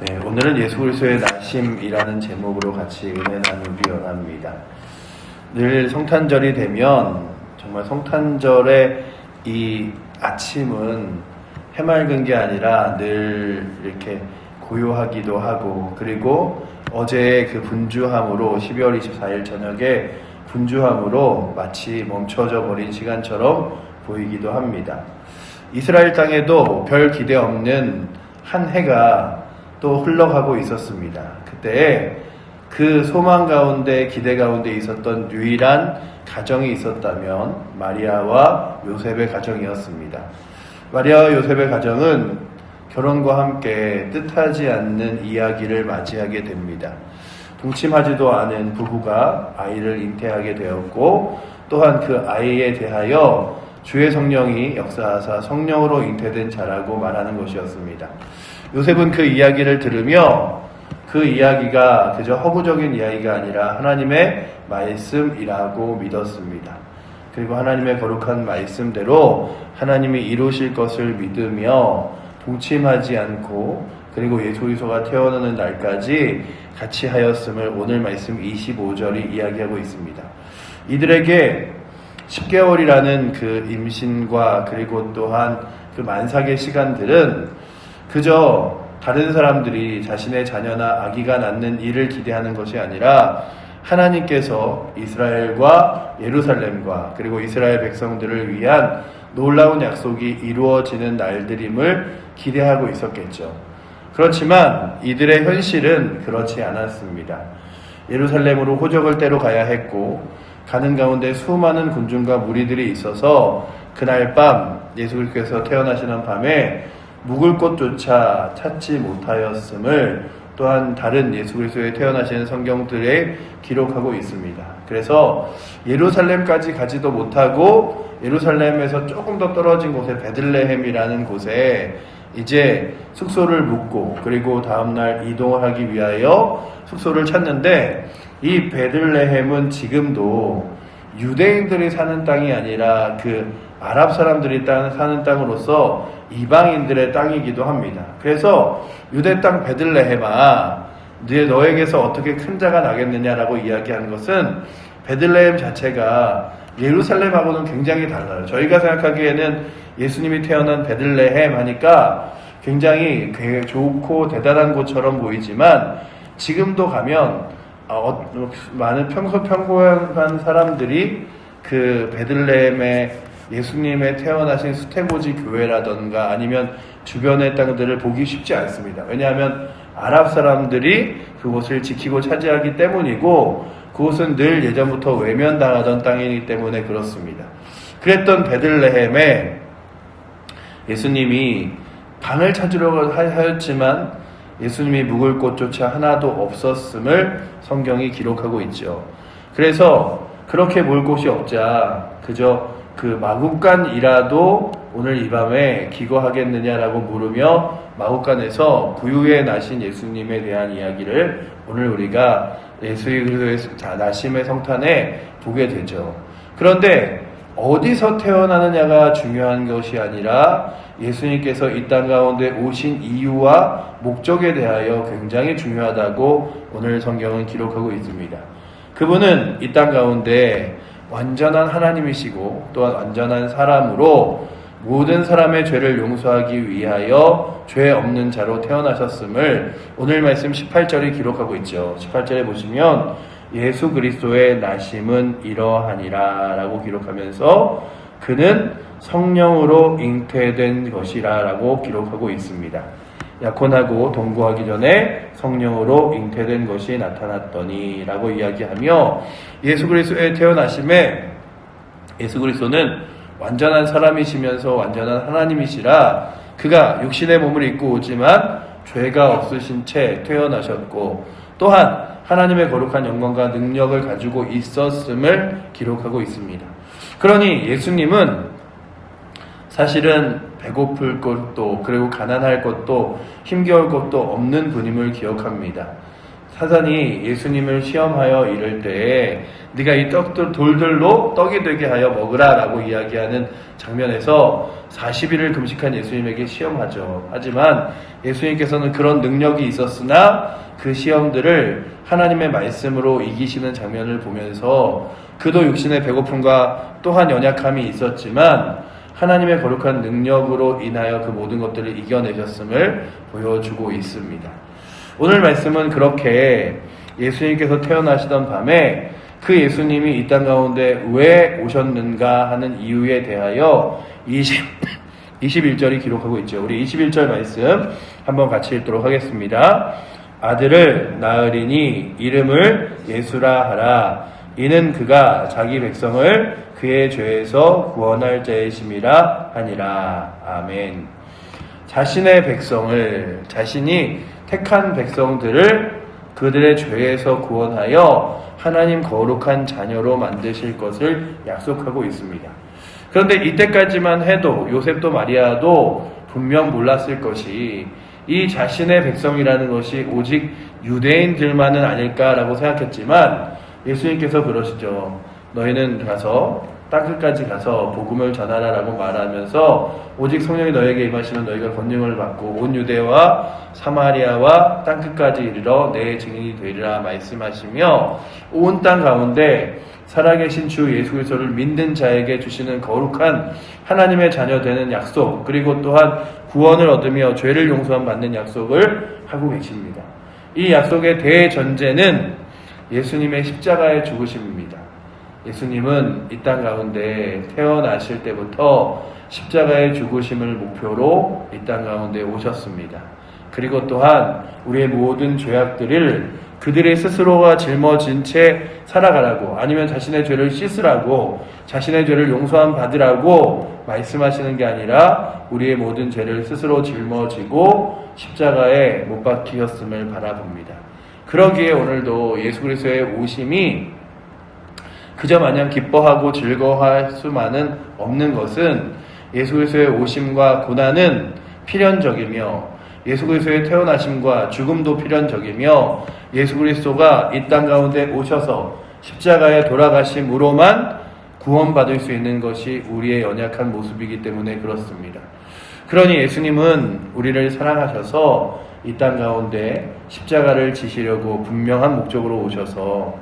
네, 오늘은 예수 그리스도의 나심이라는 제목으로 같이 은혜 나누기 원합니다. 늘 성탄절이 되면 정말 성탄절의 이 아침은 해맑은 게 아니라 늘 이렇게 고요하기도 하고, 그리고 어제의 그 분주함으로 12월 24일 저녁에 분주함으로 마치 멈춰져 버린 시간처럼 보이기도 합니다. 이스라엘 땅에도 별 기대 없는 한 해가 또 흘러가고 있었습니다. 그때 그 소망 가운데 기대 가운데 있었던 유일한 가정이 있었다면 마리아와 요셉의 가정이었습니다. 마리아와 요셉의 가정은 결혼과 함께 뜻하지 않는 이야기를 맞이하게 됩니다. 동침하지도 않은 부부가 아이를 잉태하게 되었고, 또한 그 아이에 대하여 주의 성령이 역사하사 성령으로 잉태된 자라고 말하는 것이었습니다. 요셉은 그 이야기를 들으며 그 이야기가 그저 허구적인 이야기가 아니라 하나님의 말씀이라고 믿었습니다. 그리고 하나님의 거룩한 말씀대로 하나님이 이루실 것을 믿으며 동침하지 않고, 그리고 예수 그리스도가 태어나는 날까지 같이 하였음을 오늘 말씀 25절이 이야기하고 있습니다. 이들에게 10개월이라는 그 임신과 그리고 또한 그 만삭의 시간들은 그저 다른 사람들이 자신의 자녀나 아기가 낳는 일을 기대하는 것이 아니라 하나님께서 이스라엘과 예루살렘과 그리고 이스라엘 백성들을 위한 놀라운 약속이 이루어지는 날들임을 기대하고 있었겠죠. 그렇지만 이들의 현실은 그렇지 않았습니다. 예루살렘으로 호적을 떼러 가야 했고, 가는 가운데 수많은 군중과 무리들이 있어서 그날 밤 예수 그리스도께서 태어나시는 밤에 묵을 곳조차 찾지 못하였음을 또한 다른 예수 그리스도의 태어나시는 성경들에 기록하고 있습니다. 그래서 예루살렘까지 가지도 못하고 예루살렘에서 조금 더 떨어진 곳에 베들레헴이라는 곳에 이제 숙소를 묵고, 그리고 다음날 이동을 하기 위하여 숙소를 찾는데, 이 베들레헴은 지금도 유대인들이 사는 땅이 아니라 그 아랍 사람들이 사는 땅으로서 이방인들의 땅이기도 합니다. 그래서 유대 땅 베들레헴아, 너에게서 어떻게 큰 자가 나겠느냐라고 이야기하는 것은 베들레헴 자체가 예루살렘하고는 굉장히 달라요. 저희가 생각하기에는 예수님이 태어난 베들레헴 하니까 굉장히 좋고 대단한 곳처럼 보이지만, 지금도 가면 많은 평소평범한 사람들이 그 베들레헴의 예수님의 태어나신 수태고지 교회라던가 아니면 주변의 땅들을 보기 쉽지 않습니다. 왜냐하면 아랍 사람들이 그곳을 지키고 차지하기 때문이고, 그곳은 늘 예전부터 외면당하던 땅이기 때문에 그렇습니다. 그랬던 베들레헴에 예수님이 방을 찾으려고 하였지만 예수님이 묵을 곳조차 하나도 없었음을 성경이 기록하고 있죠. 그래서 그렇게 볼 곳이 없자 그저 그 마국간이라도 오늘 이 밤에 기거하겠느냐라고 물으며 마국간에서 부유에 나신 예수님에 대한 이야기를 오늘 우리가 예수 그리스도의 나심의 성탄에 보게 되죠. 그런데 어디서 태어나느냐가 중요한 것이 아니라 예수님께서 이 땅 가운데 오신 이유와 목적에 대하여 굉장히 중요하다고 오늘 성경은 기록하고 있습니다. 그분은 이 땅 가운데 완전한 하나님이시고 또한 완전한 사람으로 모든 사람의 죄를 용서하기 위하여 죄 없는 자로 태어나셨음을 오늘 말씀 18절이 기록하고 있죠. 18절에 보시면 예수 그리스도의 나심은 이러하니라 라고 기록하면서 그는 성령으로 잉태된 것이라 라고 기록하고 있습니다. 약혼하고 동거하기 전에 성령으로 잉태된 것이 나타났더니 라고 이야기하며, 예수 그리스도의 태어나심에 예수 그리스도는 완전한 사람이시면서 완전한 하나님이시라 그가 육신의 몸을 입고 오지만 죄가 없으신 채 태어나셨고, 또한 하나님의 거룩한 영광과 능력을 가지고 있었음을 기록하고 있습니다. 그러니 예수님은 사실은 배고플 것도 그리고 가난할 것도 힘겨울 것도 없는 분임을 기억합니다. 사단이 예수님을 시험하여 이를 때에 네가 이 돌들로 떡이 되게 하여 먹으라 라고 이야기하는 장면에서 40일을 금식한 예수님에게 시험하죠. 하지만 예수님께서는 그런 능력이 있었으나 그 시험들을 하나님의 말씀으로 이기시는 장면을 보면서 그도 육신의 배고픔과 또한 연약함이 있었지만 하나님의 거룩한 능력으로 인하여 그 모든 것들을 이겨내셨음을 보여주고 있습니다. 오늘 말씀은 그렇게 예수님께서 태어나시던 밤에 그 예수님이 이 땅 가운데 왜 오셨는가 하는 이유에 대하여 21절이 기록하고 있죠. 우리 21절 말씀 한번 같이 읽도록 하겠습니다. 아들을 낳으리니 이름을 예수라 하라. 이는 그가 자기 백성을 그의 죄에서 구원할 자이심이라 하니라. 아멘. 자신의 백성을, 자신이 택한 백성들을 그들의 죄에서 구원하여 하나님 거룩한 자녀로 만드실 것을 약속하고 있습니다. 그런데 이때까지만 해도 요셉도 마리아도 분명 몰랐을 것이 이 자신의 백성이라는 것이 오직 유대인들만은 아닐까라고 생각했지만 예수님께서 그러시죠. 너희는 가서 땅끝까지 가서 복음을 전하라라고 말하면서 오직 성령이 너에게 임하시면 너희가 권능을 받고 온 유대와 사마리아와 땅끝까지 이르러 내 증인이 되리라 말씀하시며 온 땅 가운데 살아계신 주 예수 그리스도를 믿는 자에게 주시는 거룩한 하나님의 자녀 되는 약속, 그리고 또한 구원을 얻으며 죄를 용서함 받는 약속을 하고 계십니다. 이 약속의 대전제는 예수님의 십자가의 죽으심입니다. 예수님은 이 땅 가운데 태어나실 때부터 십자가의 죽으심을 목표로 이 땅 가운데 오셨습니다. 그리고 또한 우리의 모든 죄악들을 그들의 스스로가 짊어진 채 살아가라고, 아니면 자신의 죄를 씻으라고, 자신의 죄를 용서함 받으라고 말씀하시는 게 아니라 우리의 모든 죄를 스스로 짊어지고 십자가에 못 박히셨음을 바라봅니다. 그러기에 오늘도 예수 그리스도의 오심이 그저 마냥 기뻐하고 즐거워할 수만은 없는 것은 예수 그리스도의 오심과 고난은 필연적이며 예수 그리스도의 태어나심과 죽음도 필연적이며 예수 그리스도가 이 땅 가운데 오셔서 십자가에 돌아가심으로만 구원받을 수 있는 것이 우리의 연약한 모습이기 때문에 그렇습니다. 그러니 예수님은 우리를 사랑하셔서 이 땅 가운데 십자가를 지시려고 분명한 목적으로 오셔서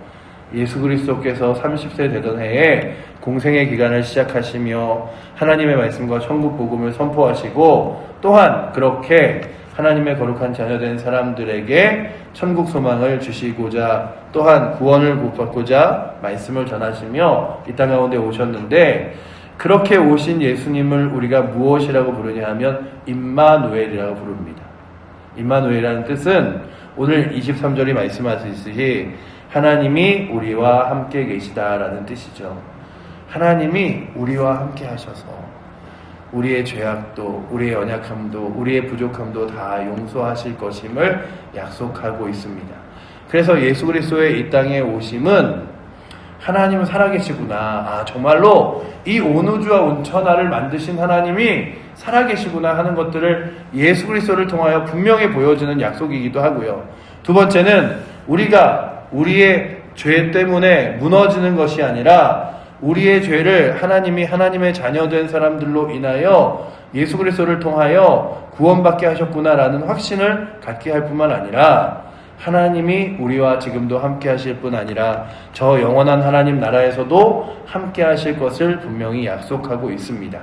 예수 그리스도께서 30세 되던 해에 공생의 기간을 시작하시며 하나님의 말씀과 천국 복음을 선포하시고 또한 그렇게 하나님의 거룩한 자녀된 사람들에게 천국 소망을 주시고자 또한 구원을 받고자 말씀을 전하시며 이 땅 가운데 오셨는데, 그렇게 오신 예수님을 우리가 무엇이라고 부르냐 하면 임마누엘이라고 부릅니다. 임마누엘이라는 뜻은 오늘 23절이 말씀하시듯이 하나님이 우리와 함께 계시다라는 뜻이죠. 하나님이 우리와 함께 하셔서 우리의 죄악도, 우리의 연약함도, 우리의 부족함도 다 용서하실 것임을 약속하고 있습니다. 그래서 예수 그리스도의 이 땅에 오심은 하나님은 살아계시구나, 정말로 이 온 우주와 온 천하를 만드신 하나님이 살아계시구나 하는 것들을 예수 그리스도를 통하여 분명히 보여주는 약속이기도 하고요. 두 번째는 우리가 우리의 죄 때문에 무너지는 것이 아니라 우리의 죄를 하나님이 하나님의 자녀된 사람들로 인하여 예수 그리스도를 통하여 구원받게 하셨구나라는 확신을 갖게 할 뿐만 아니라 하나님이 우리와 지금도 함께 하실 뿐 아니라 저 영원한 하나님 나라에서도 함께 하실 것을 분명히 약속하고 있습니다.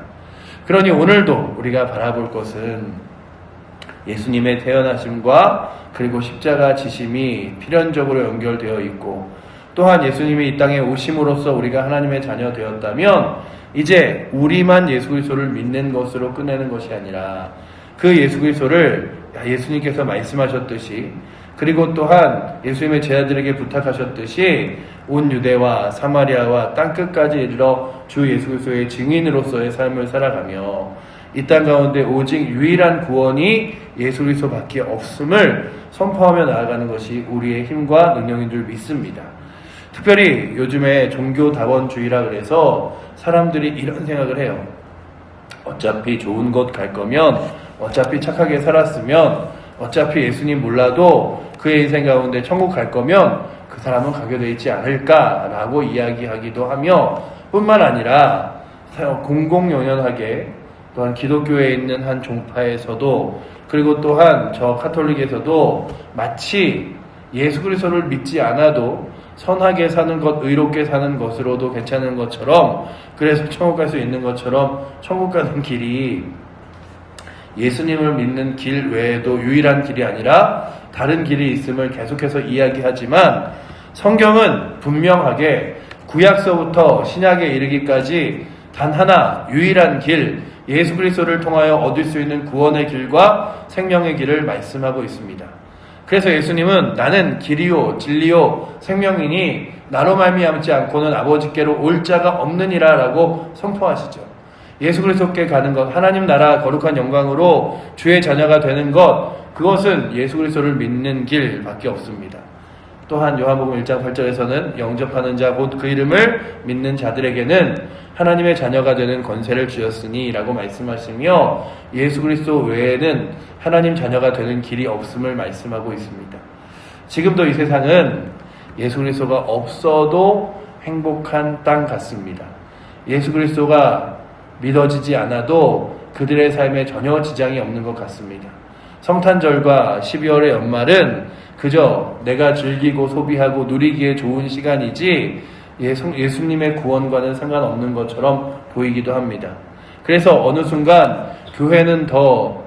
그러니 오늘도 우리가 바라볼 것은 예수님의 태어나심과 그리고 십자가 지심이 필연적으로 연결되어 있고, 또한 예수님이 이 땅에 오심으로써 우리가 하나님의 자녀 되었다면 이제 우리만 예수 그리스도를 믿는 것으로 끝내는 것이 아니라 그 예수 그리스도를 예수님께서 말씀하셨듯이, 그리고 또한 예수님의 제자들에게 부탁하셨듯이 온 유대와 사마리아와 땅끝까지 이르러 주 예수 그리스도의 증인으로서의 삶을 살아가며 이 땅 가운데 오직 유일한 구원이 예수 그리스도밖에 없음을 선포하며 나아가는 것이 우리의 힘과 능력인 줄 믿습니다. 특별히 요즘에 종교다원주의라 그래서 사람들이 이런 생각을 해요. 어차피 좋은 곳 갈 거면, 어차피 착하게 살았으면, 어차피 예수님 몰라도 그의 인생 가운데 천국 갈 거면 그 사람은 가게 돼 있지 않을까라고 이야기하기도 하며, 뿐만 아니라 공공연연하게 또한 기독교에 있는 한 종파에서도, 그리고 또한 저 카톨릭에서도 마치 예수 그리스도를 믿지 않아도 선하게 사는 것, 의롭게 사는 것으로도 괜찮은 것처럼, 그래서 천국 갈 수 있는 것처럼 천국 가는 길이 예수님을 믿는 길 외에도 유일한 길이 아니라 다른 길이 있음을 계속해서 이야기하지만, 성경은 분명하게 구약서부터 신약에 이르기까지 단 하나 유일한 길, 예수 그리스도를 통하여 얻을 수 있는 구원의 길과 생명의 길을 말씀하고 있습니다. 그래서 예수님은 나는 길이요 진리요 생명이니 나로 말미암지 않고는 아버지께로 올 자가 없느니라 라고 선포하시죠. 예수 그리스도께 가는 것, 하나님 나라 거룩한 영광으로 주의 자녀가 되는 것, 그것은 예수 그리스도를 믿는 길밖에 없습니다. 또한 요한복음 1장 8절에서는 영접하는 자 곧 그 이름을 믿는 자들에게는 하나님의 자녀가 되는 권세를 주셨으니 라고 말씀하시며, 예수 그리스도 외에는 하나님 자녀가 되는 길이 없음을 말씀하고 있습니다. 지금도 이 세상은 예수 그리스도가 없어도 행복한 땅 같습니다. 예수 그리스도가 믿어지지 않아도 그들의 삶에 전혀 지장이 없는 것 같습니다. 성탄절과 12월의 연말은 그저 내가 즐기고 소비하고 누리기에 좋은 시간이지 예수님의 구원과는 상관없는 것처럼 보이기도 합니다. 그래서 어느 순간 교회는 더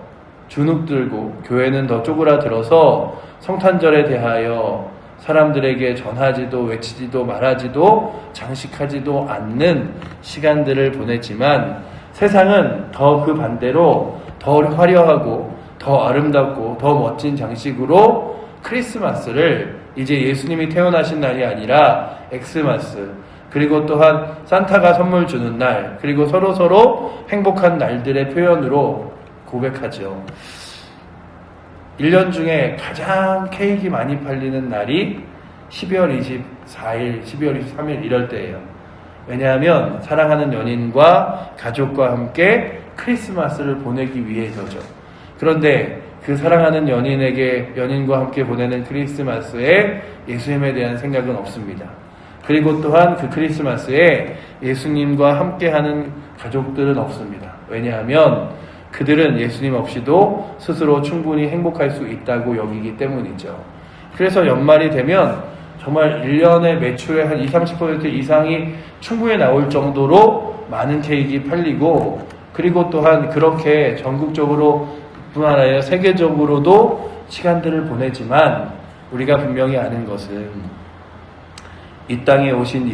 주눅들고 교회는 더 쪼그라들어서 성탄절에 대하여 사람들에게 전하지도 외치지도 말하지도 장식하지도 않는 시간들을 보냈지만, 세상은 더 그 반대로 더 화려하고 더 아름답고 더 멋진 장식으로 크리스마스를 이제 예수님이 태어나신 날이 아니라 엑스마스, 그리고 또한 산타가 선물 주는 날, 그리고 서로 행복한 날들의 표현으로 고백하죠. 1년 중에 가장 케이크 많이 팔리는 날이 12월 24일, 12월 23일 이럴 때예요. 왜냐하면 사랑하는 연인과 가족과 함께 크리스마스를 보내기 위해서죠. 그런데 그 사랑하는 연인과 함께 보내는 크리스마스에 예수님에 대한 생각은 없습니다. 그리고 또한 그 크리스마스에 예수님과 함께하는 가족들은 없습니다. 왜냐하면 그들은 예수님 없이도 스스로 충분히 행복할 수 있다고 여기기 때문이죠. 그래서 연말이 되면 정말 1년의 매출의 한 20-30% 이상이 충분히 나올 정도로 많은 케이크 팔리고, 그리고 또한 그렇게 전국적으로 뿐만 아니라 세계적으로도 시간들을 보내지만, 우리가 분명히 아는 것은 이 땅에 오신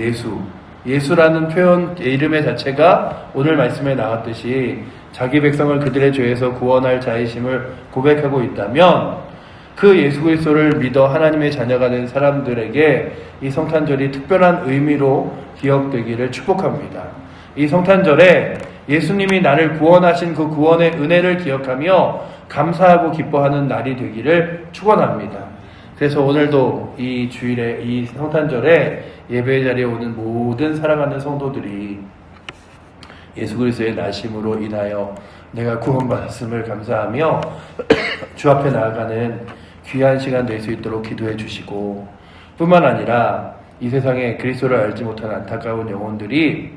예수라는 표현, 이름의 자체가 오늘 말씀에 나왔듯이 자기 백성을 그들의 죄에서 구원할 자이심을 고백하고 있다면, 그 예수 그리스도를 믿어 하나님의 자녀가 된 사람들에게 이 성탄절이 특별한 의미로 기억되기를 축복합니다. 이 성탄절에 예수님이 나를 구원하신 그 구원의 은혜를 기억하며 감사하고 기뻐하는 날이 되기를 축원합니다. 그래서 오늘도 이 주일에, 이 성탄절에 예배 자리에 오는 모든 사랑하는 성도들이 예수 그리스도의 나심으로 인하여 내가 구원받았음을 감사하며 주 앞에 나아가는 귀한 시간 될 수 있도록 기도해 주시고, 뿐만 아니라 이 세상에 그리스도를 알지 못한 안타까운 영혼들이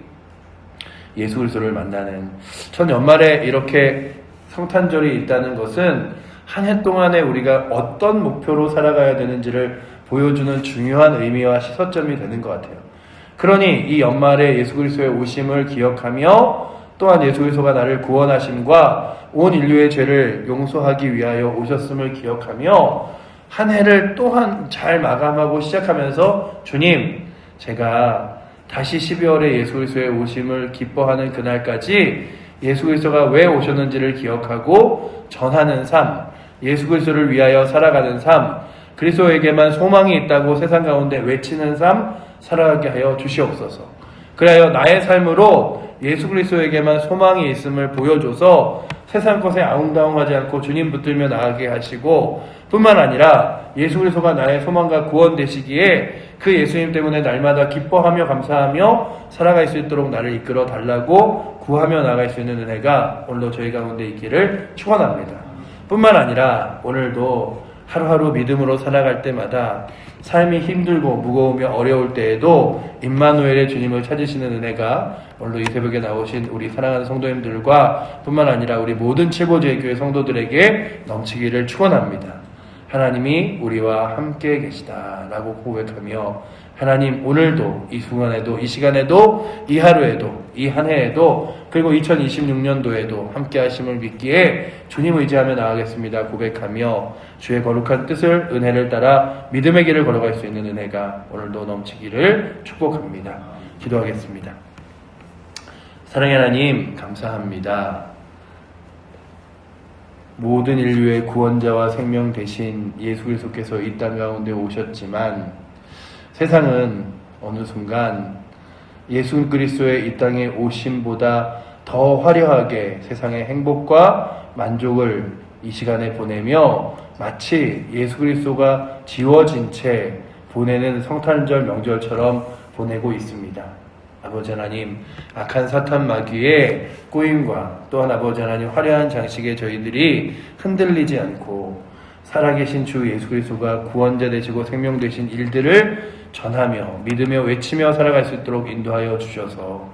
예수 그리스도를 만나는, 전 연말에 이렇게 성탄절이 있다는 것은 한 해 동안에 우리가 어떤 목표로 살아가야 되는지를 보여주는 중요한 의미와 시초점이 되는 것 같아요. 그러니 이 연말에 예수 그리스도의 오심을 기억하며, 또한 예수 그리스도가 나를 구원하심과 온 인류의 죄를 용서하기 위하여 오셨음을 기억하며 한 해를 또한 잘 마감하고 시작하면서, 주님, 제가 다시 12월에 예수 그리스도의 오심을 기뻐하는 그날까지 예수 그리스도가 왜 오셨는지를 기억하고 전하는 삶, 예수 그리스도를 위하여 살아가는 삶, 그리스도에게만 소망이 있다고 세상 가운데 외치는 삶 살아가게 하여 주시옵소서. 그래야 나의 삶으로 예수 그리스도에게만 소망이 있음을 보여줘서 세상 것에 아웅다웅하지 않고 주님 붙들며 나가게 하시고, 뿐만 아니라 예수 그리스도가 나의 소망과 구원 되시기에 그 예수님 때문에 날마다 기뻐하며 감사하며 살아갈 수 있도록 나를 이끌어 달라고 구하며 나갈 수 있는 은혜가 오늘도 저희 가운데 있기를 축원합니다. 뿐만 아니라 오늘도 하루하루 믿음으로 살아갈 때마다 삶이 힘들고 무거우며 어려울 때에도 임마누엘의 주님을 찾으시는 은혜가 오늘도 이 새벽에 나오신 우리 사랑하는 성도님들과 뿐만 아니라 우리 모든 칠보제교회 성도들에게 넘치기를 축원합니다. 하나님이 우리와 함께 계시다라고 고백하며 하나님 오늘도 이 순간에도 이 시간에도 이 하루에도 이 한 해에도 그리고 2026년도에도 함께 하심을 믿기에 주님 의지하며 나아가겠습니다 고백하며 주의 거룩한 뜻을 은혜를 따라 믿음의 길을 걸어갈 수 있는 은혜가 오늘도 넘치기를 축복합니다. 기도하겠습니다. 사랑의 하나님 감사합니다. 모든 인류의 구원자와 생명 되신 예수 그리스도께서 이 땅 가운데 오셨지만 세상은 어느 순간 예수 그리스도의 이 땅에 오심보다 더 화려하게 세상의 행복과 만족을 이 시간에 보내며 마치 예수 그리스도가 지워진 채 보내는 성탄절 명절처럼 보내고 있습니다. 아버지 하나님, 악한 사탄 마귀의 꼬임과 또한 아버지 하나님 화려한 장식에 저희들이 흔들리지 않고 살아계신 주 예수 그리스도가 구원자 되시고 생명 되신 일들을 전하며 믿으며 외치며 살아갈 수 있도록 인도하여 주셔서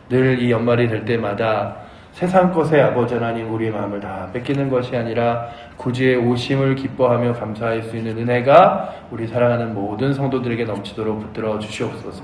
늘 이 연말이 될 때마다 세상 것에 아버지 하나님 우리의 마음을 다 뺏기는 것이 아니라 구주의 오심을 기뻐하며 감사할 수 있는 은혜가 우리 사랑하는 모든 성도들에게 넘치도록 붙들어 주시옵소서.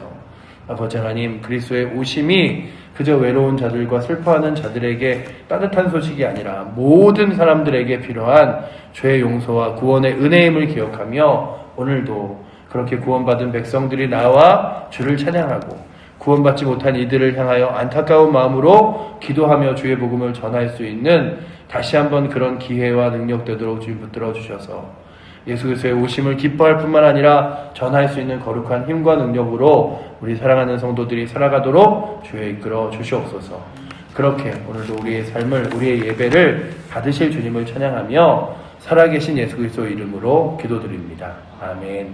아버지 하나님 그리스도의 오심이 그저 외로운 자들과 슬퍼하는 자들에게 따뜻한 소식이 아니라 모든 사람들에게 필요한 죄의 용서와 구원의 은혜임을 기억하며 오늘도 그렇게 구원받은 백성들이 나와 주를 찬양하고 구원받지 못한 이들을 향하여 안타까운 마음으로 기도하며 주의 복음을 전할 수 있는 다시 한번 그런 기회와 능력 되도록 주님 붙들어 주셔서 예수 그리스도의 오심을 기뻐할 뿐만 아니라 전할 수 있는 거룩한 힘과 능력으로 우리 사랑하는 성도들이 살아가도록 주여 이끌어 주시옵소서. 그렇게 오늘도 우리의 삶을 우리의 예배를 받으실 주님을 찬양하며 살아계신 예수 그리스도 이름으로 기도드립니다. 아멘.